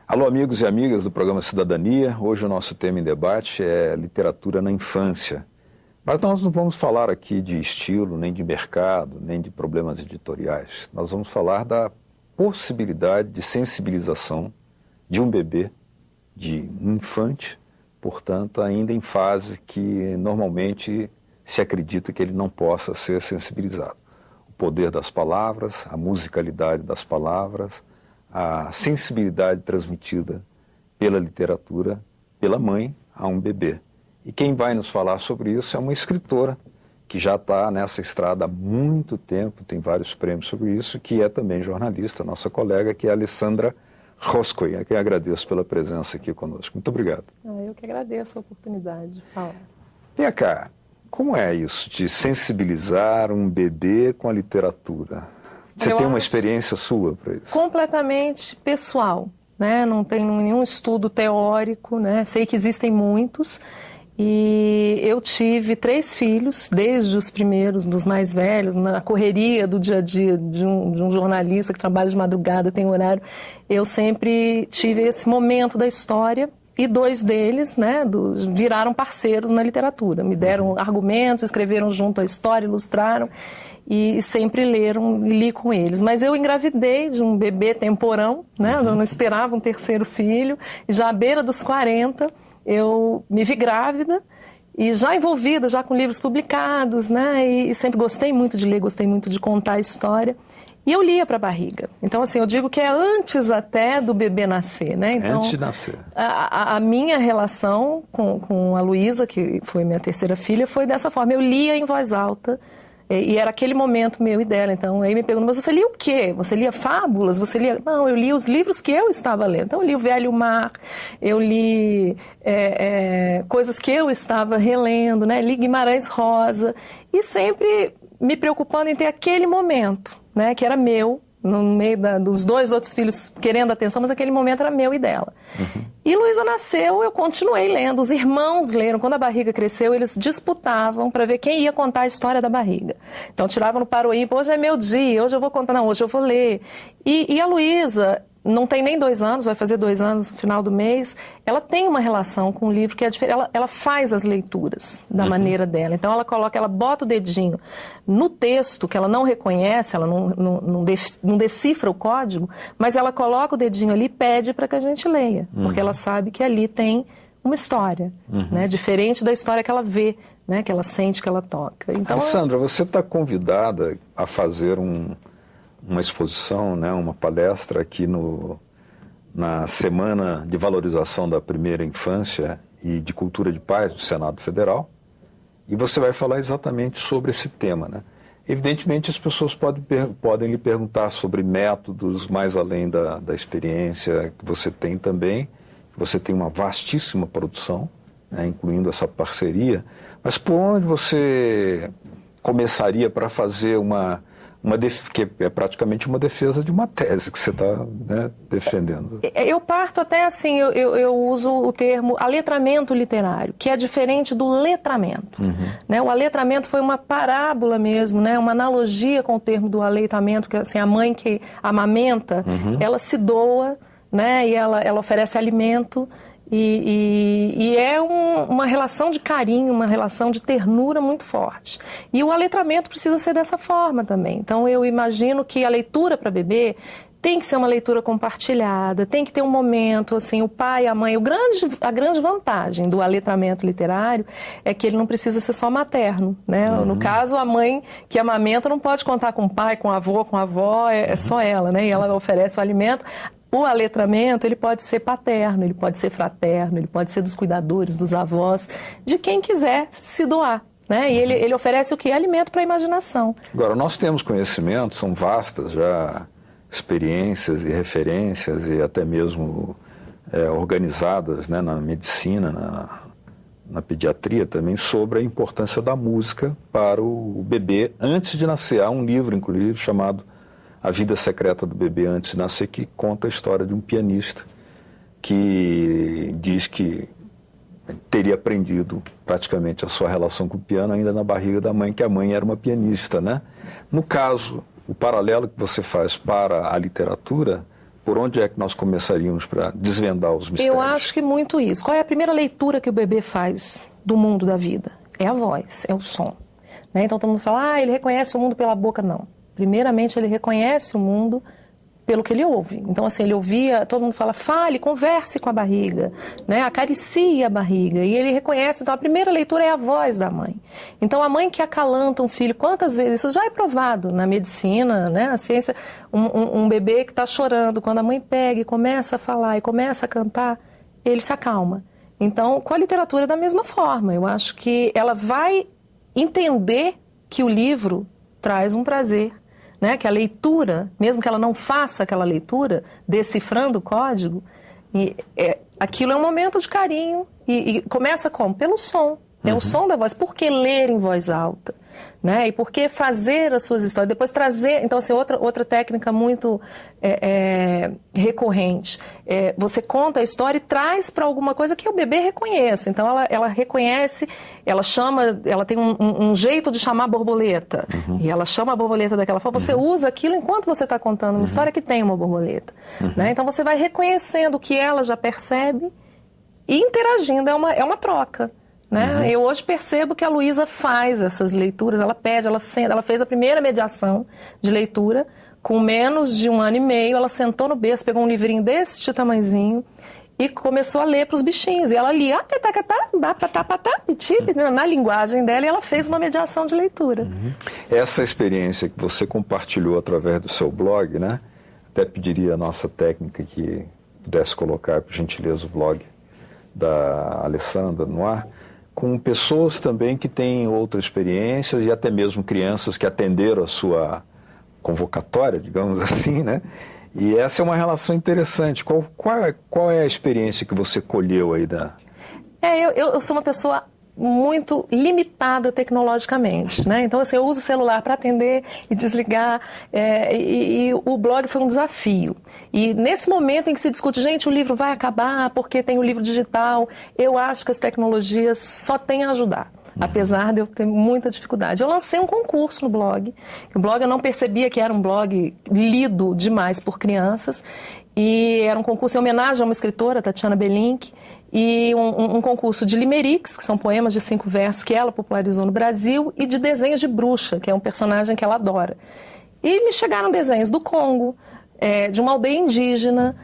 Alô, amigos e amigas do programa Cidadania. Hoje o nosso tema em debate é literatura na infância. Mas nós não vamos falar aqui de estilo, nem de mercado, nem de problemas editoriais. Nós vamos falar da possibilidade de sensibilização de um bebê, de um infante, portanto, ainda em fase que normalmente se acredita que ele não possa ser sensibilizado. O poder das palavras, a musicalidade das palavras, a sensibilidade transmitida pela literatura, pela mãe, a um bebê. E quem vai nos falar sobre isso é uma escritora que já está nessa estrada há muito tempo, tem vários prêmios sobre isso, que é também jornalista, nossa colega, que é a Alessandra Roscoe, a quem agradeço pela presença aqui conosco. Muito obrigado. Eu que agradeço a oportunidade de falar. Vem cá, como é isso de sensibilizar um bebê com a literatura? Você tem uma experiência sua para isso? Completamente pessoal, né? Não tenho nenhum estudo teórico, né? Sei que existem muitos. E eu tive 3 filhos, desde os primeiros, dos mais velhos, na correria do dia a dia de um jornalista que trabalha de madrugada, tem horário. Eu sempre tive esse momento da história e 2 deles, né, viraram parceiros na literatura. Me deram argumentos, escreveram junto à história, ilustraram e sempre li com eles. Mas eu engravidei de um bebê temporão, né, eu não esperava um 3º filho, e já à beira dos 40... eu me vi grávida e já envolvida, já com livros publicados, né? E sempre gostei muito de ler, gostei muito de contar a história. E eu lia para a barriga. Então, assim, eu digo que é antes até do bebê nascer, né? Então, antes de nascer. A minha relação com a Luísa, que foi minha 3ª filha, foi dessa forma. Eu lia em voz alta. E era aquele momento meu e dela. Então, aí me perguntam, mas você lia o quê? Você lia fábulas? Você lia... Não, eu lia os livros que eu estava lendo. Então, eu li O Velho Mar, eu li coisas que eu estava relendo, né? Li Guimarães Rosa. E sempre me preocupando em ter aquele momento, né? Que era meu, no meio dos 2 outros filhos querendo atenção, mas aquele momento era meu e dela. E Luísa nasceu, eu continuei lendo, os irmãos leram, quando a barriga cresceu, eles disputavam para ver quem ia contar a história da barriga. Então tiravam no paro ímpar, hoje é meu dia, hoje eu vou contar, não, hoje eu vou ler. E a Luísa não tem nem 2 anos, vai fazer 2 anos no final do mês, ela tem uma relação com o livro que é diferente, ela faz as leituras da maneira dela. Então ela bota o dedinho no texto, que ela não reconhece, ela não decifra o código, mas ela coloca o dedinho ali e pede para que a gente leia, porque ela sabe que ali tem uma história, né, diferente da história que ela vê, né, que ela sente, que ela toca. Então, Alessandra, você está convidada a fazer uma exposição, né, uma palestra aqui na Semana de Valorização da Primeira Infância e de Cultura de Paz do Senado Federal, e você vai falar exatamente sobre esse tema, né? Evidentemente, as pessoas podem lhe perguntar sobre métodos mais além da experiência que você tem também. Você tem uma vastíssima produção, né, incluindo essa parceria, mas por onde você começaria para fazer que é praticamente uma defesa de uma tese que você está, né, defendendo? Eu parto até assim, eu uso o termo aletramento literário, que é diferente do letramento. Né? O aletramento foi uma parábola mesmo, né? Uma analogia com o termo do aleitamento, que assim, a mãe que amamenta, ela se doa, né? E ela oferece alimento. E é uma relação de carinho, uma relação de ternura muito forte. E o aletramento precisa ser dessa forma também. Então eu imagino que a leitura para bebê tem que ser uma leitura compartilhada, tem que ter um momento, assim, o pai, a mãe. A grande vantagem do aletramento literário é que ele não precisa ser só materno, né? No caso, a mãe que amamenta não pode contar com o pai, com o avô, com a avó, é só ela, né? E ela oferece o alimento. O aletramento, ele pode ser paterno, ele pode ser fraterno, ele pode ser dos cuidadores, dos avós, de quem quiser se doar, né? E ele oferece o quê? Alimento para a imaginação. Agora, nós temos conhecimento, são vastas já experiências e referências e até mesmo organizadas, né, na medicina, na pediatria também, sobre a importância da música para o bebê antes de nascer. Há um livro, inclusive, chamado A Vida Secreta do Bebê Antes de Nascer, que conta a história de um pianista que diz que teria aprendido praticamente a sua relação com o piano ainda na barriga da mãe, que a mãe era uma pianista, né? No caso, o paralelo que você faz para a literatura Por onde é que nós começaríamos para desvendar os mistérios? Eu acho que muito isso. Qual é a primeira leitura que o bebê faz do mundo da vida? É a voz, é o som. Né? Então todo mundo fala, ele reconhece o mundo pela boca. Não. Primeiramente ele reconhece o mundo pelo que ele ouve. Então, assim, ele ouvia, todo mundo fala, fale, converse com a barriga, né? Acaricie a barriga. E ele reconhece, então, a primeira leitura é a voz da mãe. Então, a mãe que acalanta um filho, quantas vezes, isso já é provado na medicina, né? A ciência, um bebê que está chorando, quando a mãe pega e começa a falar e começa a cantar, ele se acalma. Então, com a literatura é da mesma forma. Eu acho que ela vai entender que o livro traz um prazer, né? Que a leitura, mesmo que ela não faça aquela leitura, decifrando o código, aquilo é um momento de carinho e começa como? Pelo som. É o som da voz. Por que ler em voz alta? Né? E por que fazer as suas histórias? Depois trazer... Então, assim, outra técnica muito recorrente. Você conta a história e traz para alguma coisa que o bebê reconheça. Então, ela reconhece, ela chama... Ela tem um jeito de chamar a borboleta. E ela chama a borboleta daquela forma. Você usa aquilo enquanto você está contando uma história que tem uma borboleta. Né? Então, você vai reconhecendo o que ela já percebe e interagindo. É uma troca. Né? Eu hoje percebo que a Luísa faz essas leituras, ela pede, ela senta, ela fez a primeira mediação de leitura, com menos de 1 ano e meio, ela sentou no berço, pegou um livrinho desse tamanhozinho e começou a ler para os bichinhos. E ela lia, na linguagem dela, e ela fez uma mediação de leitura. Essa experiência que você compartilhou através do seu blog, né? Até pediria a nossa técnica que pudesse colocar, por gentileza, o blog da Alessandra no ar, com pessoas também que têm outras experiências e até mesmo crianças que atenderam a sua convocatória, digamos assim, né? E essa é uma relação interessante. Qual é a experiência que você colheu aí da... Eu sou uma pessoa muito limitada tecnologicamente, né? Então, assim, eu uso o celular para atender e desligar, e o blog foi um desafio. E nesse momento em que se discute, gente, o livro vai acabar porque tem o livro digital, eu acho que as tecnologias só têm a ajudar, apesar de eu ter muita dificuldade. Eu lancei um concurso no blog. O blog eu não percebia que era um blog lido demais por crianças, e era um concurso em homenagem a uma escritora, Tatiana Belink, e um concurso de limericks, que são poemas de 5 versos que ela popularizou no Brasil, e de desenhos de bruxa, que é um personagem que ela adora. E me chegaram desenhos do Congo, de uma aldeia indígena,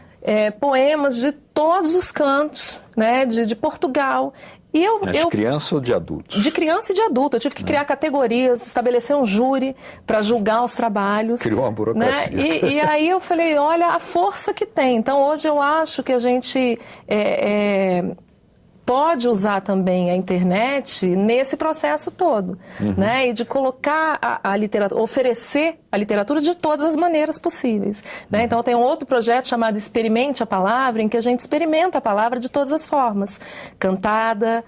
poemas de todos os cantos, né, de Portugal. E de criança ou de adulto? De criança e de adulto. Eu tive que criar categorias, estabelecer um júri para julgar os trabalhos. Criou uma burocracia. Né? E aí eu falei, olha a força que tem. Então hoje eu acho que a gente pode usar também a internet nesse processo todo. Né? E de colocar a literatura, oferecer a literatura de todas as maneiras possíveis. Né? Então tem um outro projeto chamado Experimente a Palavra, em que a gente experimenta a palavra de todas as formas. Cantada,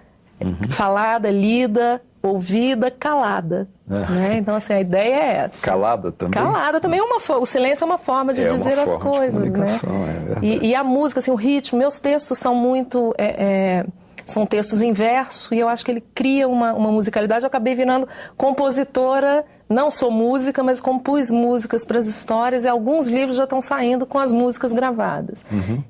falada, lida, ouvida, calada. Né? Então, assim, a ideia é essa. Calada também? Calada também é o silêncio é uma forma de dizer as coisas. Né? E a música, assim, o ritmo, meus textos são muito... são textos em verso, e eu acho que ele cria uma musicalidade. Eu acabei virando compositora, não sou música, mas compus músicas para as histórias, e alguns livros já estão saindo com as músicas gravadas.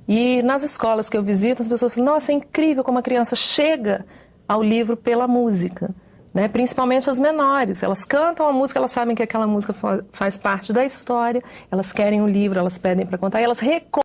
E nas escolas que eu visito, as pessoas falam, nossa, é incrível como a criança chega ao livro pela música. Né? Principalmente as menores, elas cantam a música, elas sabem que aquela música faz parte da história, elas querem o livro, elas pedem para contar, e elas